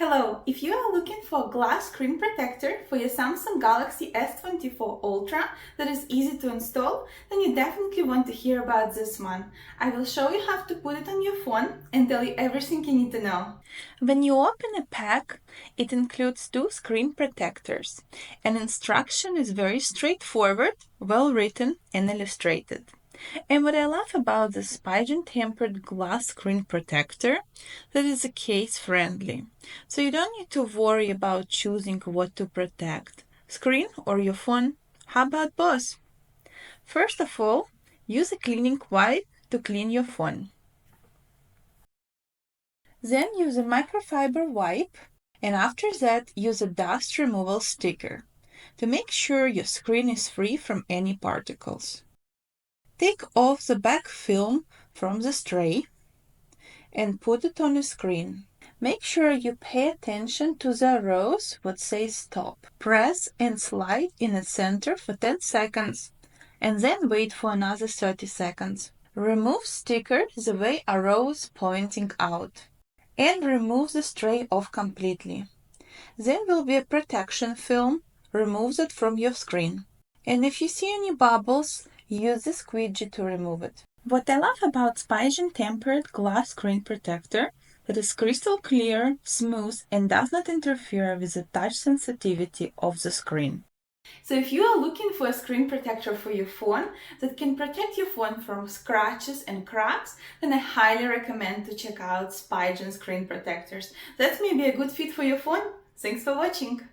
Hello! If you are looking for a glass screen protector for your Samsung Galaxy S24 Ultra that is easy to install, then you definitely want to hear about this one. I will show you how to put it on your phone and tell you everything you need to know. When you open a pack, it includes two screen protectors. An instruction is very straightforward, well written, and illustrated. And what I love about the Spigen tempered glass screen protector, that is case friendly. So you don't need to worry about choosing what to protect, screen or your phone. How about both? First of all, use a cleaning wipe to clean your phone. Then use a microfiber wipe, and after that use a dust removal sticker to make sure your screen is free from any particles. Take off the back film from the tray and put it on the screen. Make sure you pay attention to the arrows what says stop. Press and slide in the center for 10 seconds and then wait for another 30 seconds. Remove sticker the way arrows pointing out and remove the tray off completely. Then will be a protection film. Remove it from your screen. And if you see any bubbles, use the squeegee to remove it. What I love about Spigen tempered glass screen protector, it is crystal clear, smooth, and does not interfere with the touch sensitivity of the screen. So if you are looking for a screen protector for your phone that can protect your phone from scratches and cracks, then I highly recommend to check out Spigen screen protectors. That may be a good fit for your phone. Thanks for watching!